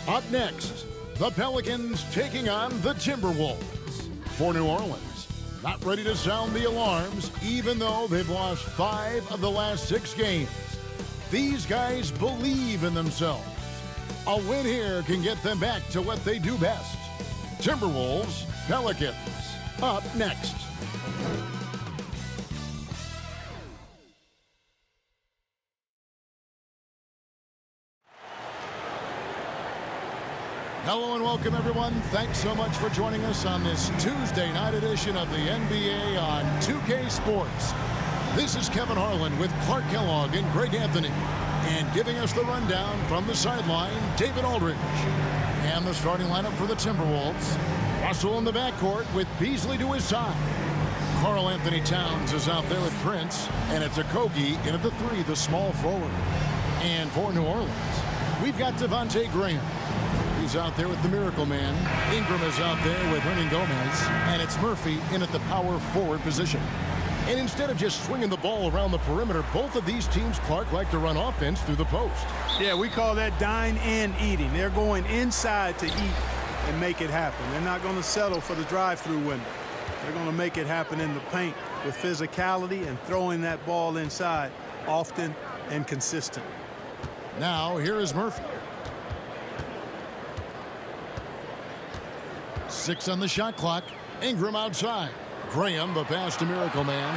Up next, the Pelicans taking on the Timberwolves. For New Orleans, not ready to sound the alarms, even though they've lost 5 of the last 6 games. These guys believe in themselves. A win here can get them back to what they do best. Timberwolves, Pelicans, up next. Hello and welcome, everyone. Thanks so much for joining us on this Tuesday night edition of the NBA on 2K Sports. This is Kevin Harlan with Clark Kellogg and Greg Anthony. And giving us the rundown from the sideline, David Aldridge. And the starting lineup for the Timberwolves. Russell in the backcourt with Beasley to his side. Karl Anthony Towns is out there with Prince. And it's Okogie in at the 3, the small forward. And for New Orleans, we've got Devontae Graham. He's out there with the Miracle Man. Ingram is out there with Hernan Gomez. And it's Murphy in at the power forward position. And instead of just swinging the ball around the perimeter, both of these teams, Clark, like to run offense through the post. Yeah, we call that dine and eating. They're going inside to eat and make it happen. They're not going to settle for the drive-through window. They're going to make it happen in the paint with physicality and throwing that ball inside often and consistent. Now, here is Murphy. 6 on the shot clock. Ingram outside. Graham, the pass to Miracle Man.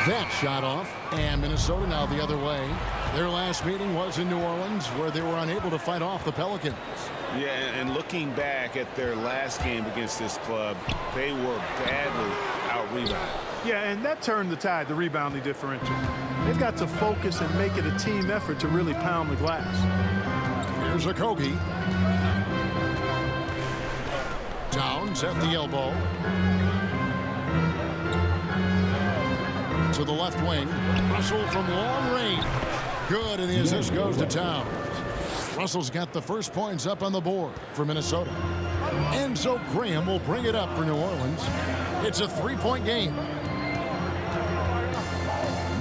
That shot off. And Minnesota now the other way. Their last meeting was in New Orleans, where they were unable to fight off the Pelicans. Yeah, and looking back at their last game against this club, they were badly out-rebounded. Yeah, and that turned the tide, the rebounding differential. They've got to focus and make it a team effort to really pound the glass. Here's Okogie. Towns at the elbow. To the left wing. Russell from long range. Good, and the assist goes to Towns. Russell's got the first points up on the board for Minnesota. And so Graham will bring it up for New Orleans. It's a 3-point game.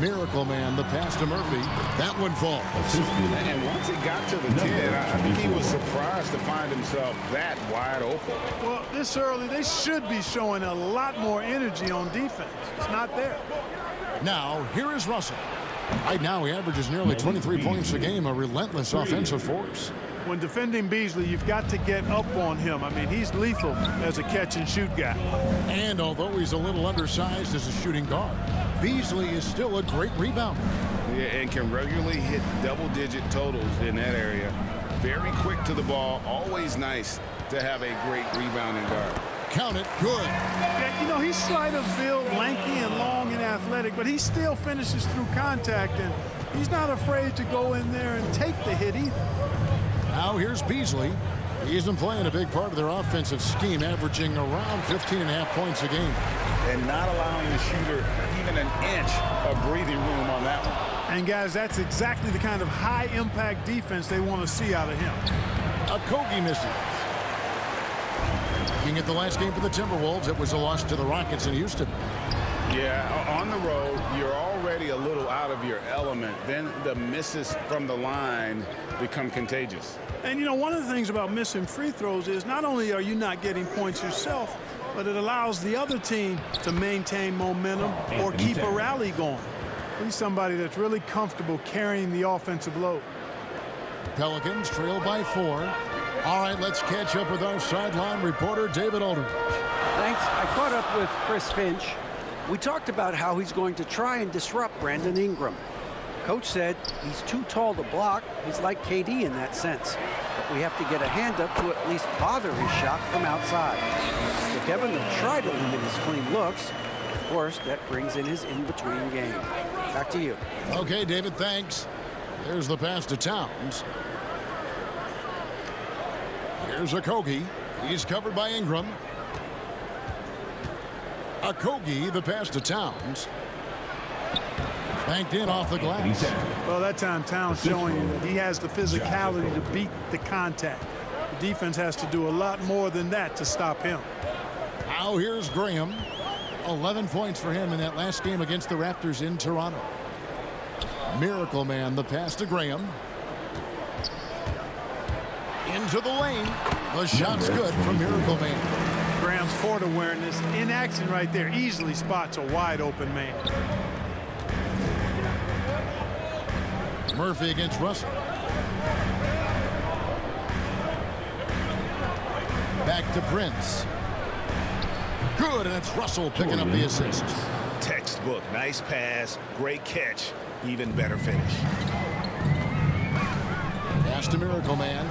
Miracle Man, the pass to Murphy. That one falls. And once it got to the 10, I think he was surprised to find himself that wide open. Well, this early, they should be showing a lot more energy on defense. It's not there. Now, here is Russell. Right now, he averages nearly 23 points a game, a relentless offensive force. When defending Beasley, you've got to get up on him. I mean, he's lethal as a catch-and-shoot guy. And although he's a little undersized as a shooting guard, Beasley is still a great rebounder. Yeah, and can regularly hit double-digit totals in that area. Very quick to the ball. Always nice to have a great rebounding guard. Count it. Good. Yeah, you know, he's slight of build, lanky and long and athletic, but he still finishes through contact, and he's not afraid to go in there and take the hit either. Now here's Beasley. He's been playing a big part of their offensive scheme, averaging around 15.5 points a game. And not allowing the shooter even an inch of breathing room on that one. And, guys, that's exactly the kind of high-impact defense they want to see out of him. Okogie misses. Looking at the last game for the Timberwolves, it was a loss to the Rockets in Houston. Yeah, on the road, you're already a little out of your element. Then the misses from the line become contagious. And, you know, one of the things about missing free throws is not only are you not getting points yourself, but it allows the other team to maintain momentum or keep a rally going. He's somebody that's really comfortable carrying the offensive load. Pelicans trail by 4. All right, let's catch up with our sideline reporter, David Aldridge. Thanks. I caught up with Chris Finch. We talked about how he's going to try and disrupt Brandon Ingram. Coach said he's too tall to block. He's like KD in that sense. But we have to get a hand up to at least bother his shot from outside. So Kevin will try to limit his clean looks. Of course, that brings in his in-between game. Back to you. Okay, David, thanks. There's the pass to Towns. Here's Okogie. He's covered by Ingram. Okogie, the pass to Towns. Banked in off the glass. Well, that time Towns showing you that he has the physicality to beat the contact. The defense has to do a lot more than that to stop him. Now here's Graham. 11 points for him in that last game against the Raptors in Toronto. Miracle Man, the pass to Graham. Into the lane. The shot's good from Miracle Man. Graham's court awareness in action right there. Easily spots a wide open man. Murphy against Russell. Back to Prince. Good, and it's Russell picking up the assist. Textbook. Nice pass. Great catch. Even better finish. Pass to Miracle Man.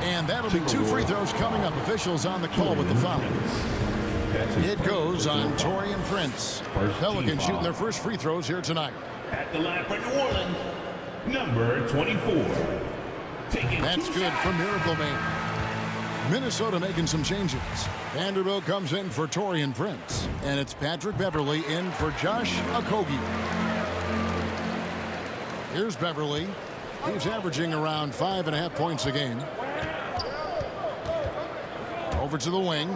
And that'll be 2 free throws coming up. Officials on the call with the foul. It goes on Taurean Prince. Pelicans shooting their first free throws here tonight. At the line for New Orleans, number 24. That's good for Miracle Man. Minnesota making some changes. Vanderbilt comes in for Taurean Prince. And it's Patrick Beverley in for Josh Okogie. Here's Beverley. He's averaging around 5.5 points a game. Over to the wing.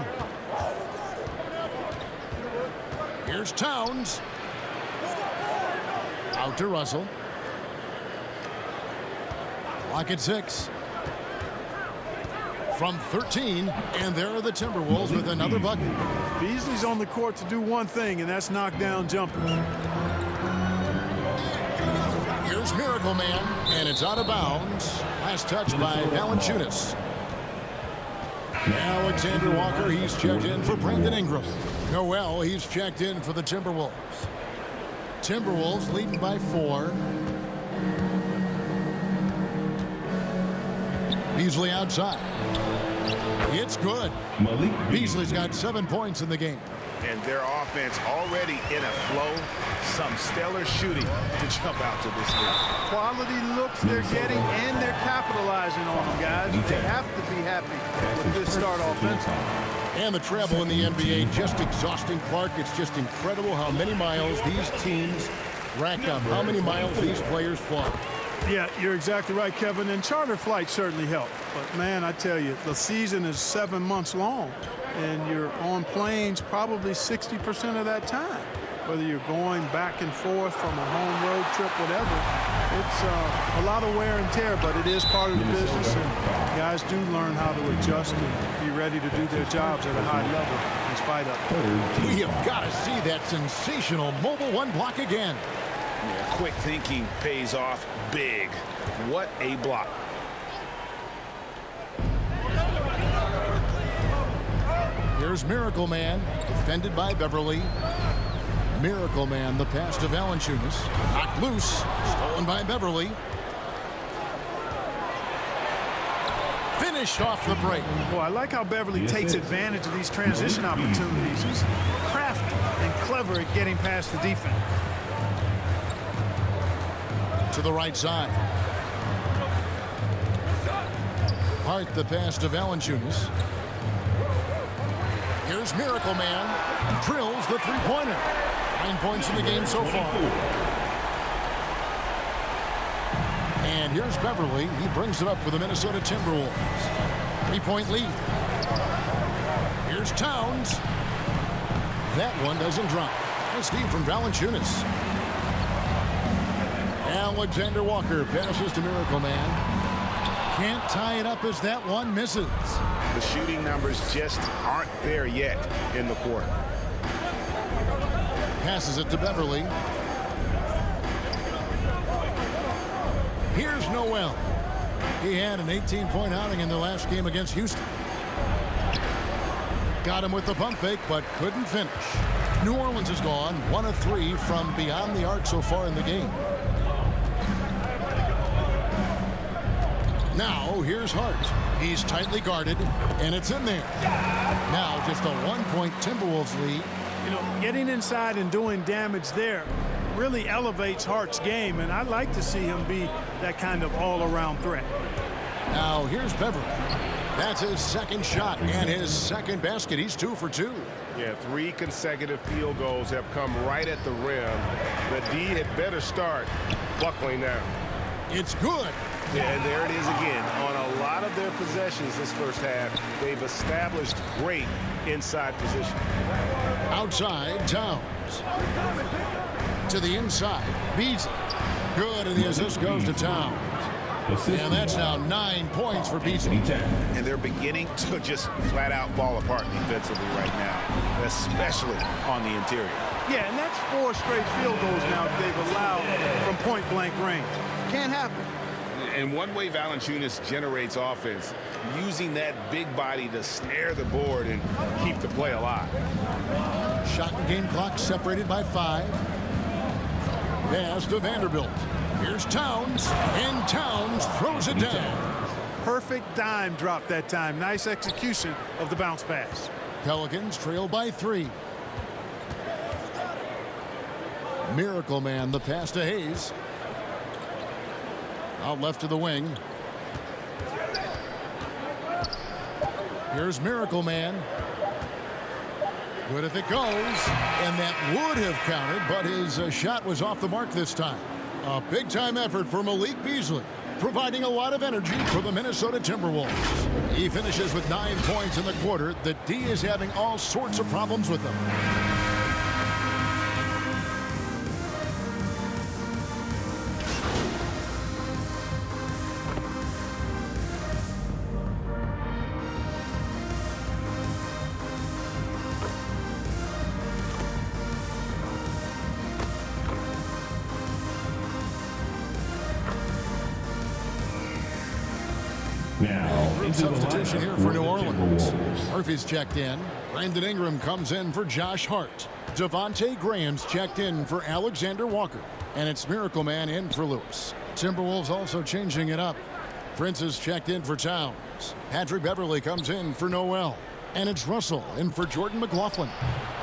Here's Towns. Out to Russell. Clock at 6. From 13, and there are the Timberwolves with another bucket. Beasley's on the court to do one thing, and that's knock down jumpers. Here's Miracle Man, and it's out of bounds. Last touch by Valanciunas. Alexander Walker, he's checked in for Brandon Ingram. Noel, he's checked in for the Timberwolves. Timberwolves leading by 4. Beasley outside. It's good. Beasley's got 7 points in the game. And their offense already in a flow. Some stellar shooting to jump out to this game. Quality looks they're getting, and they're capitalizing on them, guys. They have to be happy with this start offensively. And the travel in the NBA just exhausting, Clark. It's just incredible how many miles these teams rack up, how many miles these players fly. Yeah, you're exactly right, Kevin. And charter flights certainly help. But, man, I tell you, the season is 7 months long, and you're on planes probably 60% of that time. Whether you're going back and forth from a home road trip, whatever, it's a lot of wear and tear, but it is part of the business, and guys do learn how to adjust and be ready to do their jobs at a high level in spite of it. We have got to see that sensational mobile one block again. Yeah, quick thinking pays off big. What a block. Here's Miracle Man, defended by Beverley. Miracle Man, the pass to Valanciunas. Knocked loose, stolen by Beverley. Finished off the break. Boy, I like how Beverley takes advantage of these transition opportunities. He's crafty and clever at getting past the defense. To the right side. Hart the pass to Valanciunas. Here's Miracle Man. Drills the three-pointer. 9 points in the game so far. And here's Beverley. He brings it up for the Minnesota Timberwolves. 3-point lead. Here's Towns. That one doesn't drop. Nice steal from Valanciunas. Alexander Walker passes to Miracle Man. Can't tie it up as that one misses. The shooting numbers just aren't there yet in the quarter. Passes it to Beverley. Here's Noel. He had an 18-point outing in their last game against Houston. Got him with the pump fake, but couldn't finish. New Orleans has gone 1 of 3 from beyond the arc so far in the game. Now, here's Hart. He's tightly guarded, and it's in there. Now, just a 1-point Timberwolves lead. You know, getting inside and doing damage there really elevates Hart's game, and I'd like to see him be that kind of all-around threat. Now, here's Beverley. That's his second shot and his second basket. He's 2 for 2. Yeah, 3 consecutive field goals have come right at the rim. The D had better start buckling down. It's good. Yeah, and there it is again. On a lot of their possessions this first half, they've established great inside position. Outside, Towns. To the inside, Beasley. Good, and the assist goes to Towns. And that's now 9 points for Beasley. And they're beginning to just flat out fall apart defensively right now, especially on the interior. Yeah, and that's 4 straight field goals now they've allowed from point-blank range. Can't happen. And one way Valanciunas generates offense, using that big body to snare the board and keep the play alive. Shot and game clock separated by 5. Pass to Vanderbilt. Here's Towns, and Towns throws it down. Perfect dime drop that time. Nice execution of the bounce pass. Pelicans trail by 3. Miracle Man, the pass to Hayes. Out left to the wing. Here's Miracle Man. Good if it goes. And that would have counted, but his shot was off the mark this time. A big-time effort for Malik Beasley, providing a lot of energy for the Minnesota Timberwolves. He finishes with 9 points in the quarter. The D is having all sorts of problems with them. Substitution here for New Orleans. Murphy's checked in. Brandon Ingram comes in for Josh Hart. Devontae Graham's checked in for Alexander Walker. And it's Miracle Man in for Lewis. Timberwolves also changing it up. Prince is checked in for Towns. Patrick Beverly comes in for Noel. And it's Russell in for Jordan McLaughlin.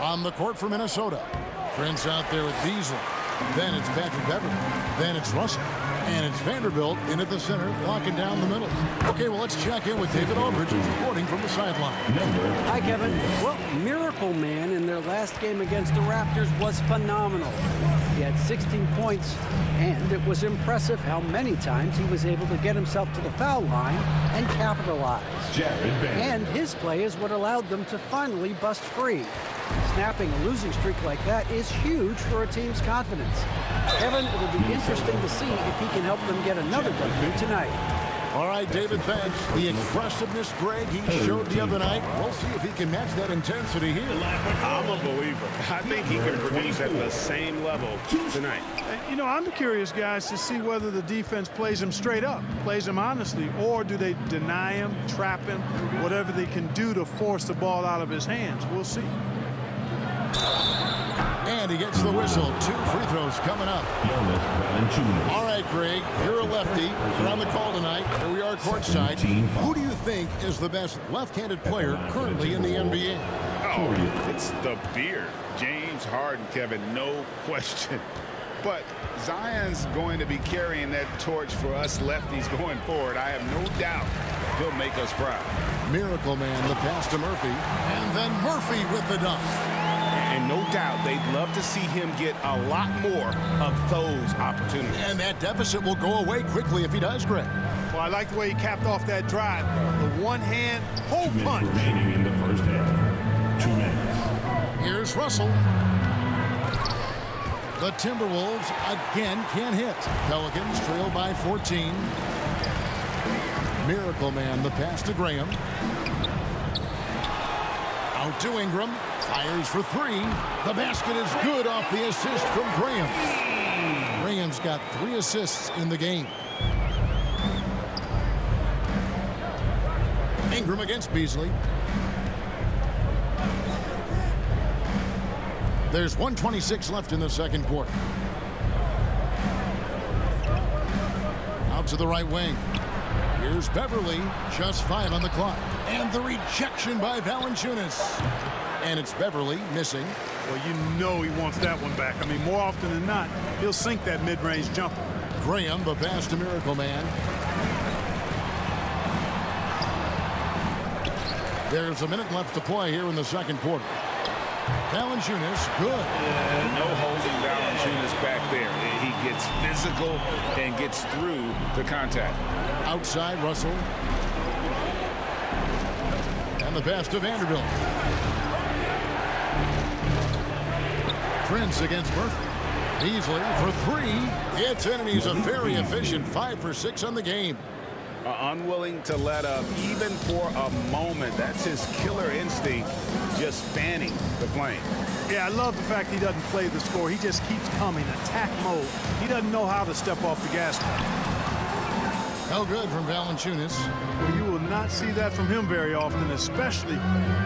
On the court for Minnesota. Prince out there with Beasley. Then it's Patrick Beverly. Then it's Russell. And it's Vanderbilt in at the center, locking down the middle. Okay, well, let's check in with David Aldridge, who's reporting from the sideline. Hi, Kevin. Well, Miracle Man in their last game against the Raptors was phenomenal. He had 16 points, and it was impressive how many times he was able to get himself to the foul line and capitalize. And his play is what allowed them to finally bust free. Snapping a losing streak like that is huge for a team's confidence. Kevin, it'll be interesting to see if he can help them get another W tonight. All right, David, thanks. The expressiveness, Greg, he showed the other night. We'll see if he can match that intensity here. I'm a believer. I think he can produce at the same level tonight. You know, I'm curious, guys, to see whether the defense plays him straight up, plays him honestly, or do they deny him, trap him, whatever they can do to force the ball out of his hands. We'll see. And he gets the whistle. 2 free throws coming up. All right, Greg, you're a lefty. You're on the call tonight. Here we are courtside. Who do you think is the best left-handed player currently in the NBA? Oh, it's the beard. James Harden, Kevin, no question. But Zion's going to be carrying that torch for us lefties going forward. I have no doubt he'll make us proud. Miracle Man, the pass to Murphy. And then Murphy with the dunk. And no doubt they'd love to see him get a lot more of those opportunities. And that deficit will go away quickly if he does, Greg. Well, I like the way he capped off that drive. The one-hand hole punch. Remaining in the first half. 2 minutes. Here's Russell. The Timberwolves again can't hit. Pelicans trail by 14. Miracle Man, the pass to Graham. Out to Ingram. Fires for 3. The basket is good off the assist from Graham. Graham's got 3 assists in the game. Ingram against Beasley. There's 1:26 left in the second quarter. Out to the right wing. Here's Beverly. Just 5 on the clock. And the rejection by Valanciunas. And it's Beverly missing. Well, you know he wants that one back. I mean, more often than not, he'll sink that mid-range jumper. Graham, the pass to Miracle Man. There's a minute left to play here in the second quarter. Valanciunas, good. No holding Valanciunas back there. He gets physical and gets through the contact. Outside, Russell. And the pass to Vanderbilt. Prince against Murphy. Beasley for three. It's in, and he's a very efficient 5 for 6 on the game. Unwilling to let up even for a moment. That's his killer instinct, just fanning the flame. Yeah, I love the fact he doesn't play the score. He just keeps coming, attack mode. He doesn't know how to step off the gas pedal. No good from Valanciunas. Well, you will not see that from him very often, especially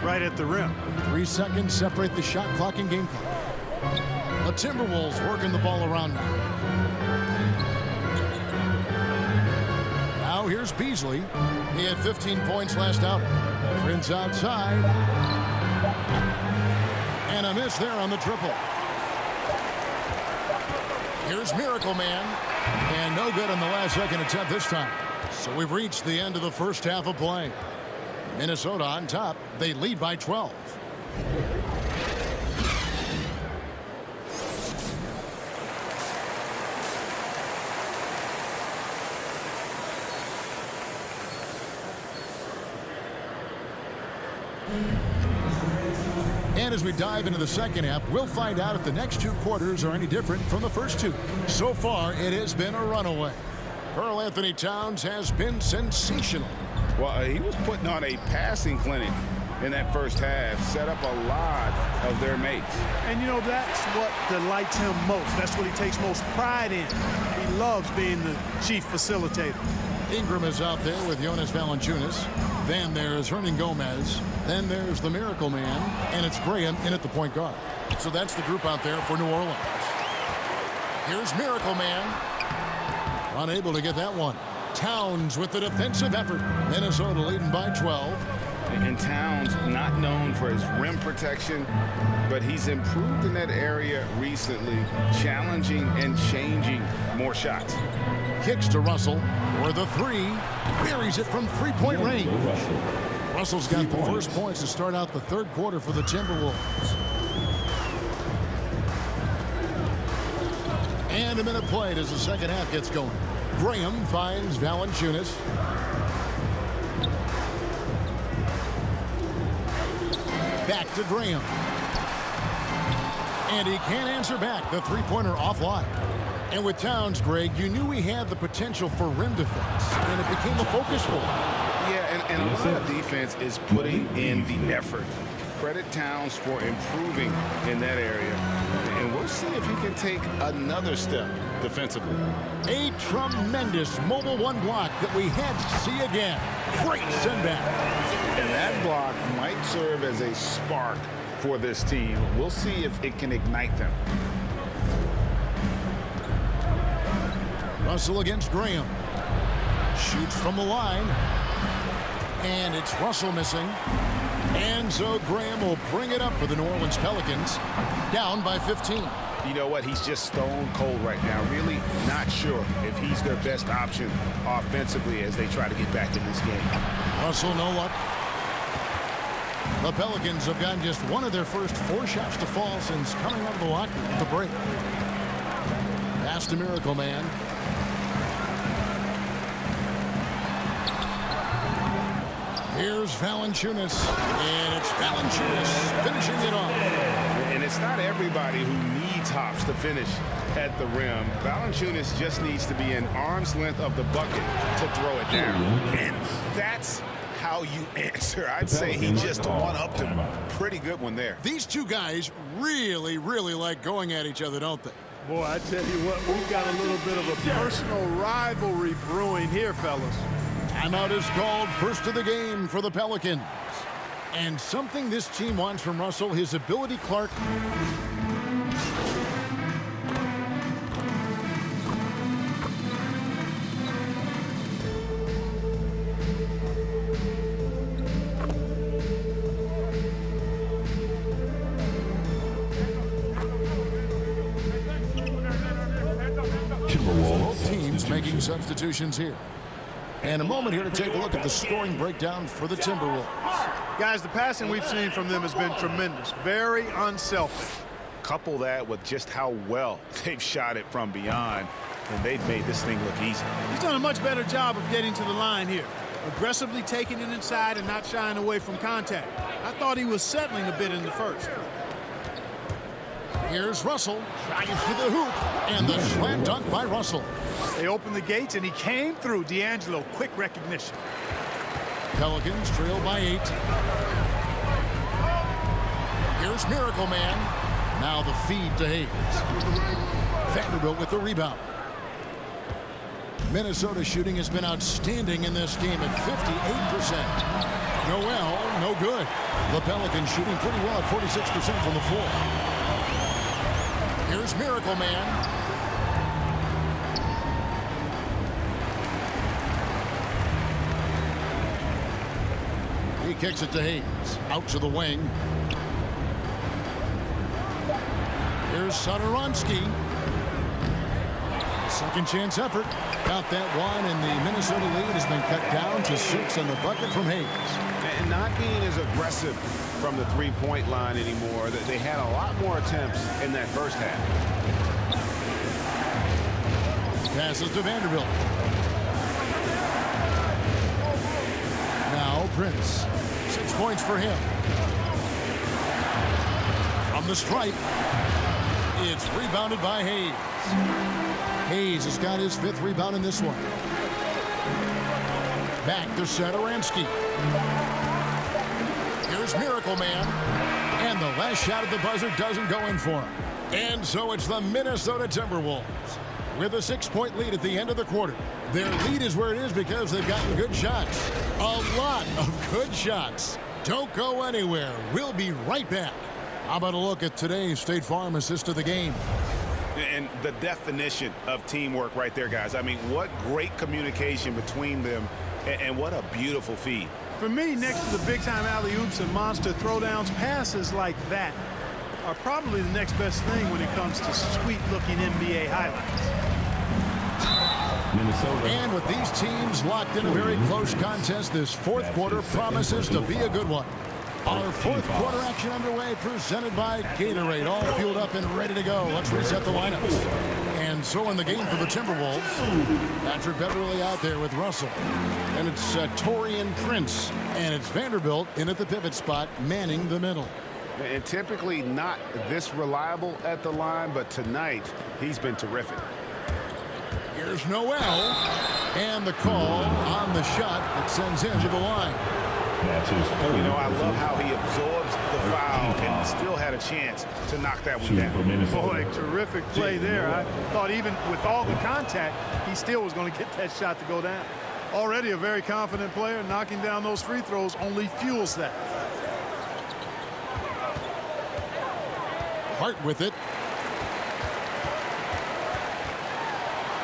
right at the rim. 3 seconds separate the shot clock and game clock. The Timberwolves working the ball around now. Now here's Beasley. He had 15 points last outing. Prince outside. And a miss there on the triple. Here's Miracle Man. And no good on the last second attempt this time. So we've reached the end of the first half of play. Minnesota on top. They lead by 12. And as we dive into the second half, we'll find out if the next 2 quarters are any different from the first 2. So far, it has been a runaway. Karl Anthony Towns has been sensational. Well, he was putting on a passing clinic in that first half, set up a lot of their mates. And, you know, that's what delights him most. That's what he takes most pride in. He loves being the chief facilitator. Ingram is out there with Jonas Valanciunas. Then there's Hernan Gomez. Then there's the Miracle Man. And it's Graham in at the point guard. So that's the group out there for New Orleans. Here's Miracle Man. Unable to get that one. Towns with the defensive effort. Minnesota leading by 12. And Towns not known for his rim protection, but he's improved in that area recently, challenging and changing more shots. Kicks to Russell for the 3. Buries it from 3-point range. Russell's got the first points to start out the third quarter for the Timberwolves. And a minute played as the second half gets going. Graham finds Valanciunas. Back to Graham. And he can't answer back. The three-pointer offline. And with Towns, Greg, you knew he had the potential for rim defense, and it became a focus for him. Yeah, and a lot of defense is putting in the effort. Credit Towns for improving in that area. And we'll see if he can take another step defensively. A tremendous mobile 1 block that we had to see again. Great send back. And that block might serve as a spark for this team. We'll see if it can ignite them. Russell against Graham. Shoots from the line. And it's Russell missing. And so Graham will bring it up for the New Orleans Pelicans. Down by 15. You know what? He's just stone cold right now. Really not sure if he's their best option offensively as they try to get back in this game. Russell, no luck. The Pelicans have gotten just one of their first 4 shots to fall since coming out of the locker room at the break. Pass to Miracle Man. Here's Valanciunas, and it's Valanciunas finishing it off. And it's not everybody who needs hops to finish at the rim. Valanciunas just needs to be an arm's length of the bucket to throw it down. And that's how you answer. I'd say he just one-upped him. Pretty good one there. These two guys really, really like going at each other, don't they? Boy, I tell you what, we've got a little bit of a personal rivalry brewing here, fellas. Timeout is called, first of the game for the Pelicans. And something this team wants from Russell, his ability, Clark. Both teams making substitutions here. And a moment here to take a look at the scoring breakdown for the Timberwolves. Guys, the passing we've seen from them has been tremendous. Very unselfish. Couple that with just how well they've shot it from beyond, and they've made this thing look easy. He's done a much better job of getting to the line here. Aggressively taking it inside and not shying away from contact. I thought he was settling a bit in the first. Here's Russell, drives to the hoop, and the slam dunk by Russell. They opened the gates, and he came through. D'Angelo, quick recognition. Pelicans trail by 8. Here's Miracle Man. Now the feed to Hayes. Vanderbilt with the rebound. Minnesota shooting has been outstanding in this game at 58%. Noel, no good. The Pelicans shooting pretty well at 46% from the floor. Here's Miracle Man. He kicks it to Hayes. Out to the wing. Here's Satoransky. Second chance effort. Got that one, and the Minnesota lead has been cut down to 6 on the bucket from Hayes. And not being as aggressive from the three-point line anymore. They had a lot more attempts in that first half. Passes to Vanderbilt. Now Prince. 6 points for him. From the stripe. It's rebounded by Hayes. Hayes has got his 5th rebound in this one. Back to Satoransky. Here's Miracle Man. And the last shot at the buzzer doesn't go in for him. And so it's the Minnesota Timberwolves with a 6-point lead at the end of the quarter. Their lead is where it is because they've gotten good shots. A lot of good shots. Don't go anywhere. We'll be right back. How about a look at today's State Farm assist of the game? And the definition of teamwork right there, guys. I mean, what great communication between them, and what a beautiful feed. For me, next to the big-time alley-oops and monster throwdowns, passes like that are probably the next best thing when it comes to sweet-looking NBA highlights. Minnesota. And with these teams locked in a very close contest, this 4th quarter promises to be a good one. Our 4th quarter action underway, presented by Gatorade, all fueled up and ready to go. Let's reset the lineups. And so in the game for the Timberwolves, Patrick Beverly out there with Russell. And it's Taurean Prince. And it's Vanderbilt in at the pivot spot, manning the middle. And typically not this reliable at the line, but tonight he's been terrific. Here's Noel. And the call on the shot that sends him to the line. You know, I love how he absorbs the foul and still had a chance to knock that one down. Boy, terrific play there. I thought even with all the contact, he still was going to get that shot to go down. Already a very confident player. Knocking down those free throws only fuels that. Hart with it.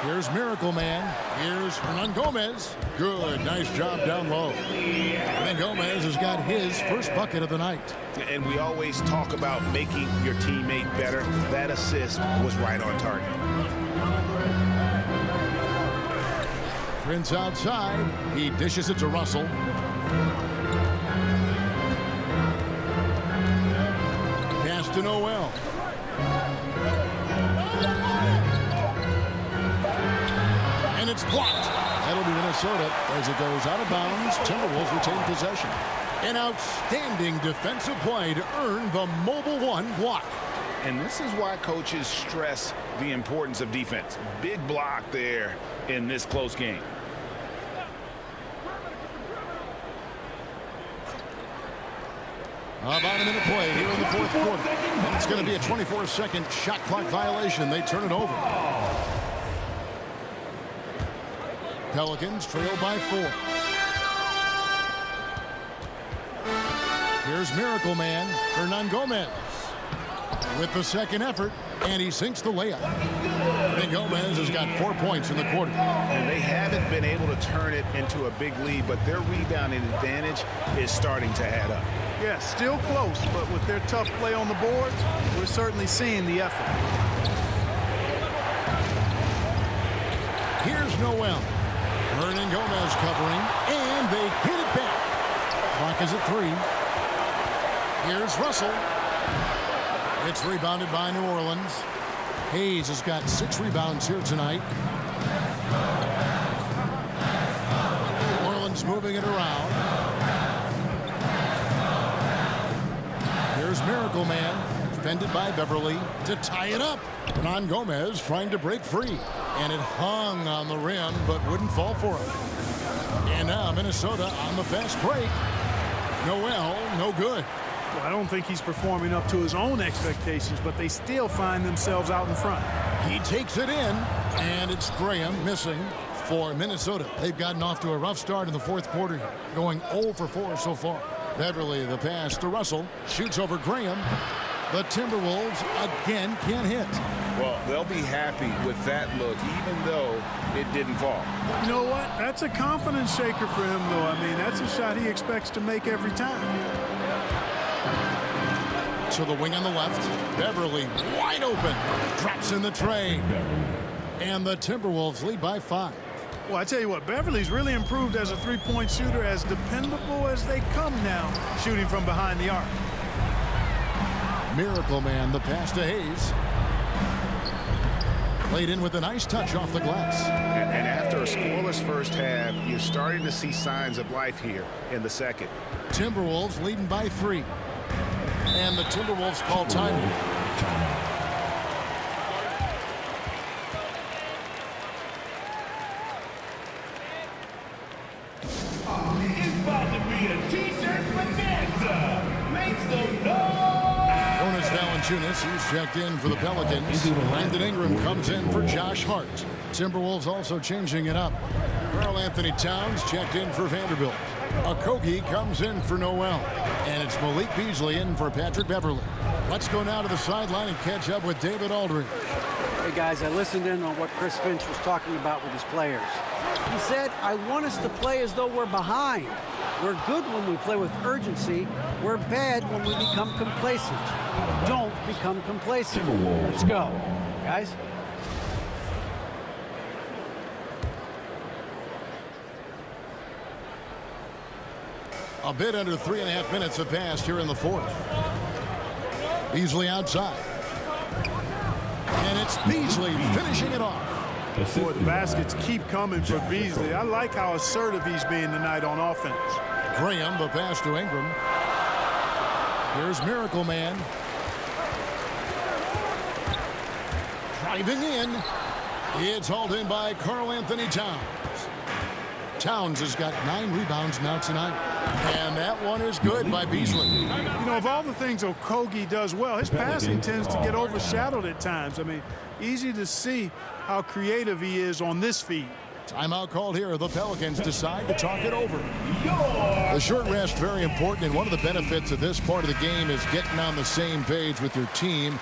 Here's Miracle Man. Here's Hernan Gomez. Good. Nice job down low. Hernan Gomez has got his first bucket of the night. And we always talk about making your teammate better. That assist was right on target. Prince outside. He dishes it to Russell. Pass to Noel. And it's blocked. That'll be Minnesota as it goes out of bounds. Timberwolves retain possession. An outstanding defensive play to earn the mobile 1 block. And this is why coaches stress the importance of defense. Big block there in this close game. About a minute play here in the 4th quarter. And it's going to be a 24-second shot clock violation. They turn it over. Pelicans trail by 4. Here's Miracle Man, Hernan Gomez. With the second effort, and he sinks the layup. Hernan Gomez has got 4 points in the quarter. And they haven't been able to turn it into a big lead, but their rebounding advantage is starting to add up. Yeah, still close, but with their tough play on the boards, we're certainly seeing the effort. Here's Noel. Hernan Gomez covering, and they hit it back. Clock is at 3. Here's Russell. It's rebounded by New Orleans. Hayes has got 6 rebounds here tonight. New Orleans moving it around. Here's Miracle Man. defended by Beverly to tie it up. Hernan Gomez trying to break free. And it hung on the rim, but wouldn't fall for him. And now Minnesota on the fast break. Noel, no good. Well, I don't think he's performing up to his own expectations, but they still find themselves out in front. He takes it in, and it's Graham missing for Minnesota. They've gotten off to a rough start in the fourth quarter here, going 0 for 4 so far. Beverly, the pass to Russell, shoots over Graham. The Timberwolves again can't hit. Well, they'll be happy with that look, even though it didn't fall. You know what? That's a confidence shaker for him, though. I mean, that's a shot he expects to make every time. To the wing on the left. Beverly wide open. Drops in the tray. And the Timberwolves lead by 5. Well, I tell you what, Beverly's really improved as a three-point shooter, as dependable as they come now, shooting from behind the arc. Miracle Man, the pass to Hayes. Played in with a nice touch off the glass. And after a scoreless first half, you're starting to see signs of life here in the second. Timberwolves leading by 3. And the Timberwolves call timeout. It's about to be a t-shirt bonanza. Make some noise. Jonas Valanciunas, he's checked in for the Pelicans. Brandon Ingram comes in for Josh Hart. Timberwolves also changing it up. Karl Anthony Towns checked in for Vanderbilt. Okogie comes in for Noel. And it's Malik Beasley in for Patrick Beverly. Let's go now to the sideline and catch up with David Aldridge. Hey, guys, I listened in on what Chris Finch was talking about with his players. He said, I want us to play as though we're behind. We're good when we play with urgency. We're bad when we become complacent. Don't become complacent. Let's go, guys. A bit under 3.5 minutes have passed here in the fourth. Beasley outside. And it's Beasley finishing it off. Boy, the baskets keep coming for Beasley. I like how assertive he's being tonight on offense. Graham, the pass to Ingram. Here's Miracle Man. Driving in. It's hauled in by Karl Anthony Towns. Towns has got 9 rebounds now tonight. And that one is good by Beasley. You know, of all the things Okogie does well, his passing tends to get overshadowed at times. I mean, easy to see how creative he is on this feed. Timeout called here. The Pelicans decide to talk it over. The short rest, very important, and one of the benefits of this part of the game is getting on the same page with your team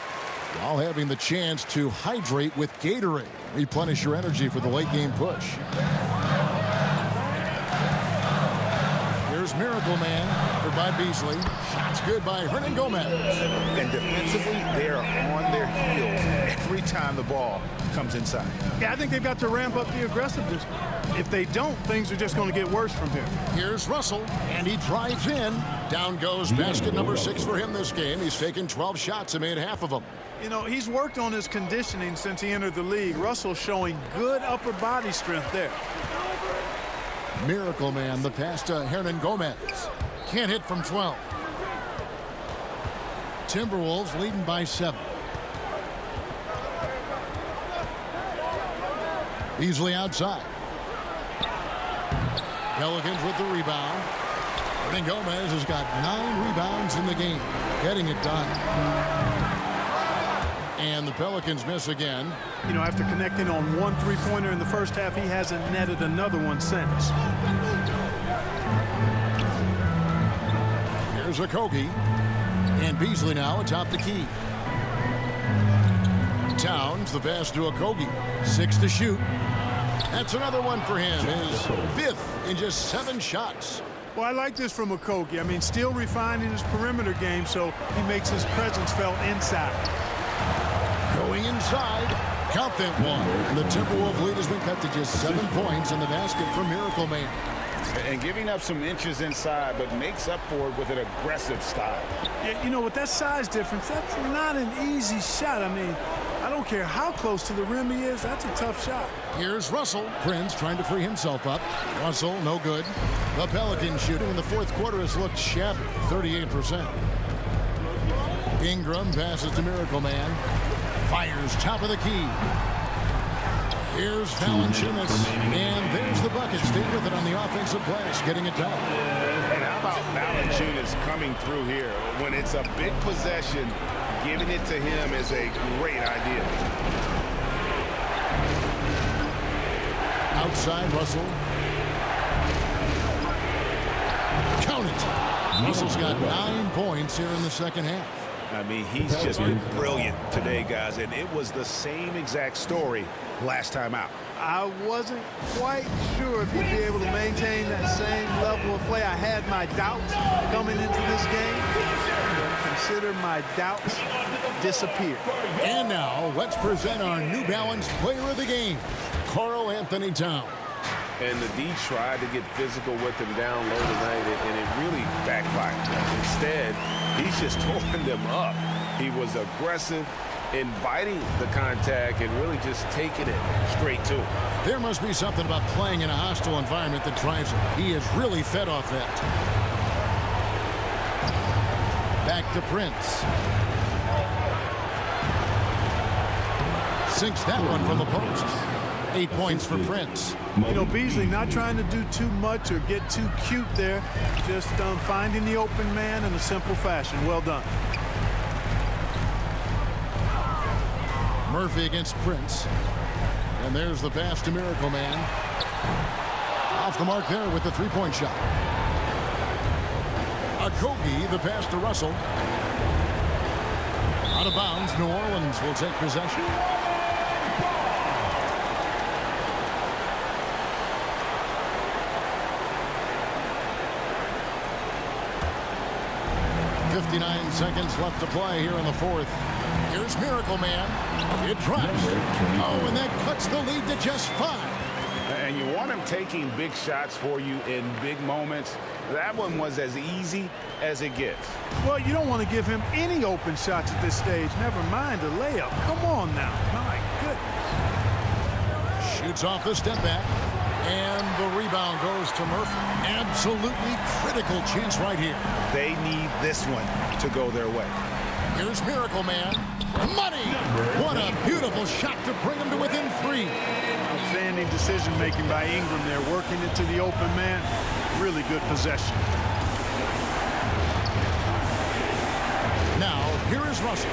while having the chance to hydrate with Gatorade. Replenish your energy for the late game push. Here's Miracle Man for by Beasley. Shots good by Hernan Gomez. And defensively, they are on their heels every time the ball comes inside. Yeah, I think they've got to ramp up the aggressiveness. If they don't, things are just going to get worse from here. Here's Russell, and he drives in. Down goes basket number 6 for him this game. He's taken 12 shots and made half of them. You know, he's worked on his conditioning since he entered the league. Russell showing good upper body strength there. Miracle Man, the pass to Hernan Gomez. Can't hit from 12. Timberwolves leading by 7. Beasley outside. Pelicans with the rebound. Hernan Gomez has got 9 rebounds in the game. Getting it done. And the Pelicans miss again. You know, after connecting on 1 3-pointer in the first half, he hasn't netted another one since. Here's Okogie. And Beasley now atop the key. Towns, the pass to Okogie. 6 to shoot. That's another one for him. His 5th in just 7 shots. Well, I like this from Okogie. I mean, still refining his perimeter game, so he makes his presence felt inside. Going inside. Count that one. And the Timberwolves lead has been cut to just 7 points in the basket from Miracle Man. And giving up some inches inside, but makes up for it with an aggressive style. Yeah, you know, with that size difference, that's not an easy shot. I mean, I don't care how close to the rim he is. That's a tough shot. Here's Russell. Prince trying to free himself up. Russell, no good. The Pelicans shooting in the fourth quarter has looked shabby, 38%. Ingram passes to Miracle Man. Fires top of the key. Here's Valanciunas, and there's the bucket. Stay with it on the offensive glass, getting it done. And how about Valanciunas coming through here? When it's a big possession, giving it to him is a great idea. Outside, Russell. Count it. Russell's got 9 points here in the second half. I mean, he's just been brilliant today, guys, and it was the same exact story last time out. I wasn't quite sure if he'd be able to maintain that same level of play. I had my doubts coming into this game. Consider my doubts disappear. And now, let's present our New Balance player of the game, Karl Anthony Towns. And the D tried to get physical with him down low tonight, and it really backfired. Instead, he's just tore them up. He was aggressive, inviting the contact, and really just taking it straight to him. There must be something about playing in a hostile environment that drives him. He is really fed off that. Back to Prince. Sinks that one from the post. 8 points for Prince. You know, Beasley not trying to do too much or get too cute there. Just finding the open man in a simple fashion. Well done. Murphy against Prince. And there's the pass to Miracle Man. Off the mark there with the three-point shot. Okogie, the pass to Russell. Out of bounds, New Orleans will take possession. .59 seconds left to play here in the fourth. Here's Miracle Man. It drops. Oh, and that cuts the lead to just 5. And you want him taking big shots for you in big moments. That one was as easy as it gets. Well, you don't want to give him any open shots at this stage. Never mind a layup. Come on now. My goodness. Shoots off the step back. And the rebound goes to Murphy. Absolutely critical chance right here. They need this one to go their way. Here's Miracle Man. Money! What a beautiful shot to bring him to within 3. Outstanding decision-making by Ingram there, working it to the open man. Really good possession. Now, here is Russell.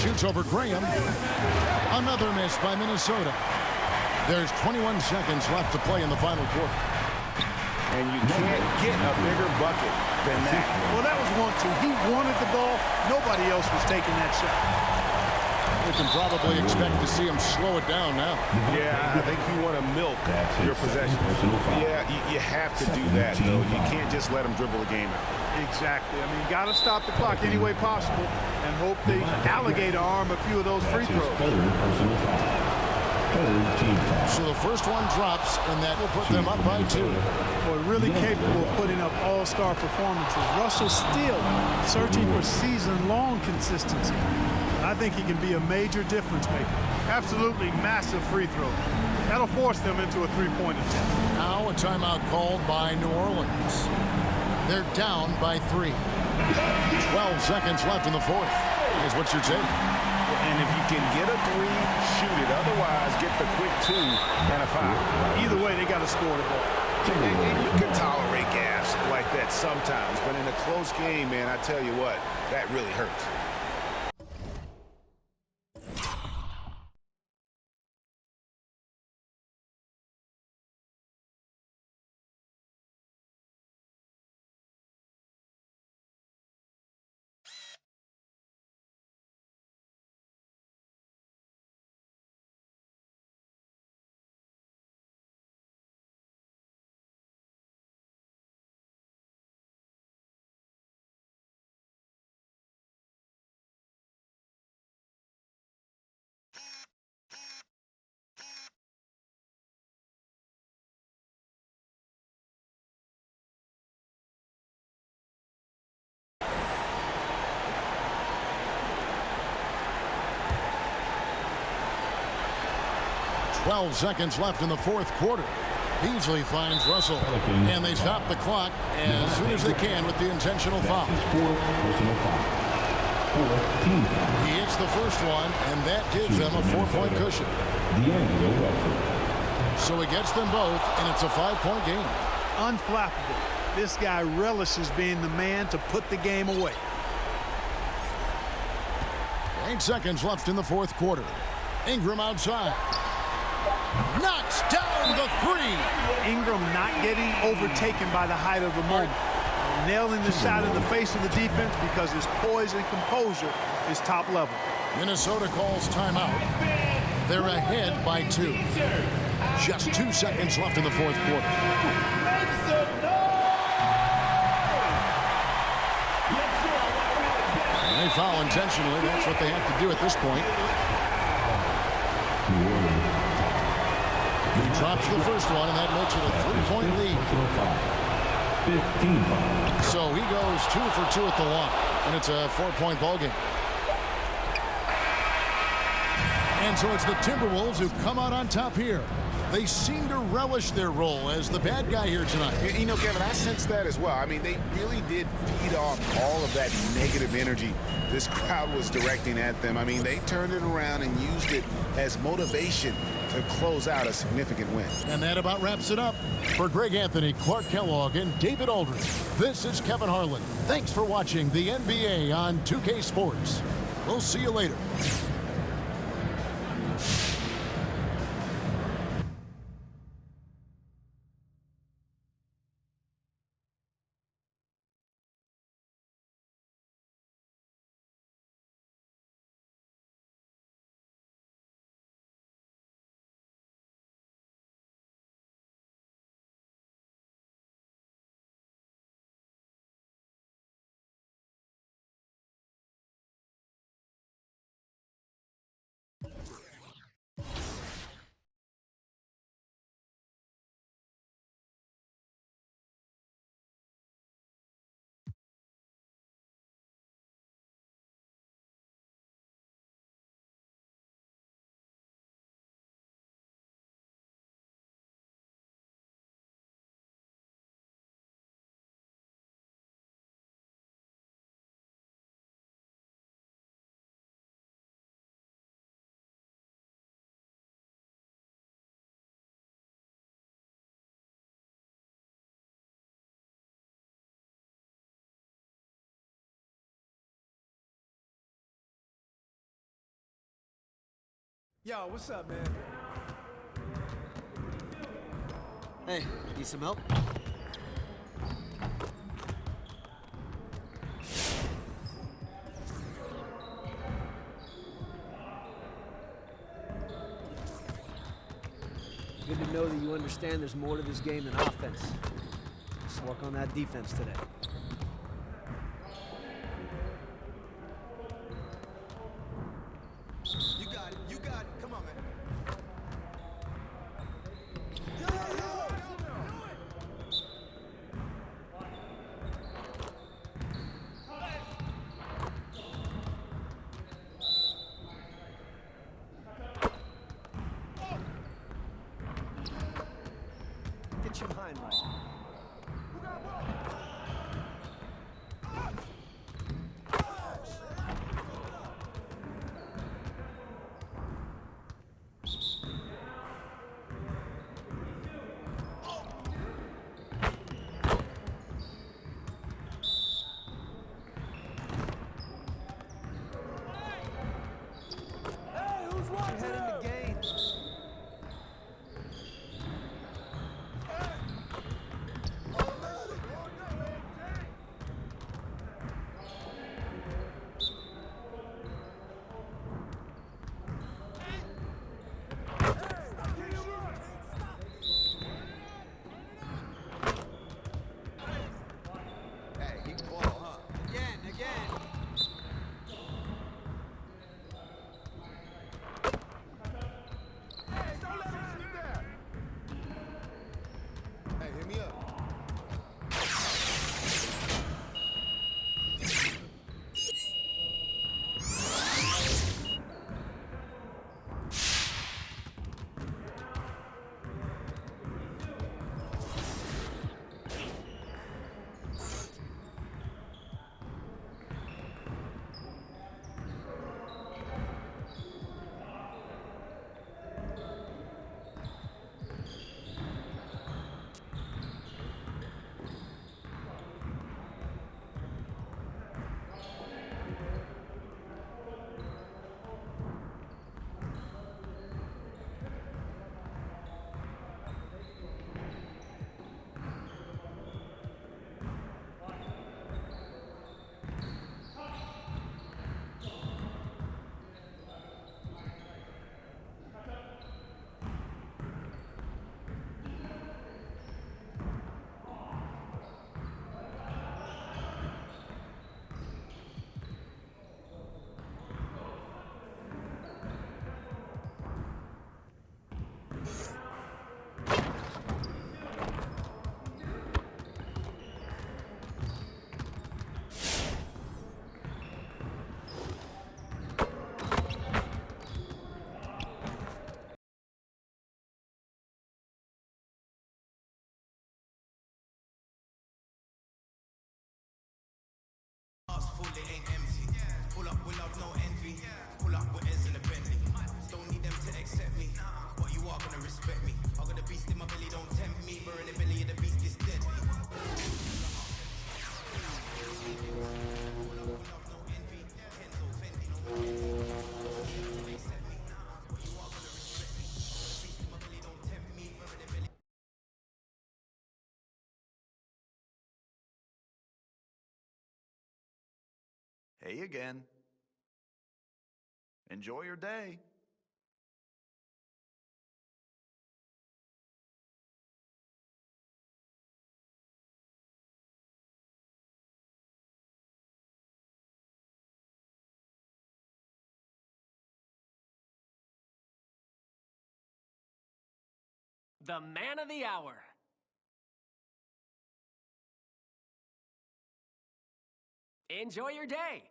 Shoots over Graham. Another miss by Minnesota. There's 21 seconds left to play in the final quarter. And you can't get a bigger bucket than that. Well, that was 1-2. He wanted the ball. Nobody else was taking that shot. We can probably expect to see him slow it down now. Yeah, I think you want to milk your possession. Yeah, you have to do that, though. You can't just let him dribble the game out. Exactly. I mean, you got to stop the clock any way possible and hope the alligator arm a few of those free throws. So the first one drops, and that will put them up by 2. Boy, really capable of putting up all-star performances. Russell still searching for season-long consistency. I think he can be a major difference maker. Absolutely massive free throw. That'll force them into a three-point attempt. Now a timeout called by New Orleans. They're down by 3. 12 seconds left in the fourth. Here's what you're taking. And if you can get a 3, shoot it. Otherwise, get the quick 2 and a 5. Either way, they got to score the ball. And you can tolerate gaps like that sometimes, but in a close game, man, I tell you what, that really hurts. .12 seconds left in the fourth quarter. Beasley finds Russell, and they stop the clock as soon as they can with the intentional foul. He hits the first one, and that gives them a 4-point cushion. So he gets them both, and it's a 5-point game. Unflappable. This guy relishes being the man to put the game away. 8 seconds left in the fourth quarter. Ingram outside. Knocks down the three. Ingram not getting overtaken by the height of the moment. Nailing the shot in the face of the defense because his poise and composure is top level. Minnesota calls timeout. They're ahead by 2. Just 2 seconds left in the fourth quarter. They foul intentionally. That's what they have to do at this point. He drops the first one, and that makes it a 3-point lead. So he goes 2 for 2 at the line, and it's a 4-point ball game. And so it's the Timberwolves who come out on top here. They seem to relish their role as the bad guy here tonight. You know, Kevin, I sense that as well. I mean, they really did feed off all of that negative energy this crowd was directing at them. I mean, they turned it around and used it as motivation to close out a significant win. And that about wraps it up. For Greg Anthony, Clark Kellogg, and David Aldridge, this is Kevin Harlan. Thanks for watching the NBA on 2K Sports. We'll see you later. Yo, what's up, man? Hey, need some help? Good to know that you understand there's more to this game than offense. Let's work on that defense today. You got it. You got it. Come on, man. Get your mind right. Head in the game. Hey again. Enjoy your day. The man of the hour. Enjoy your day.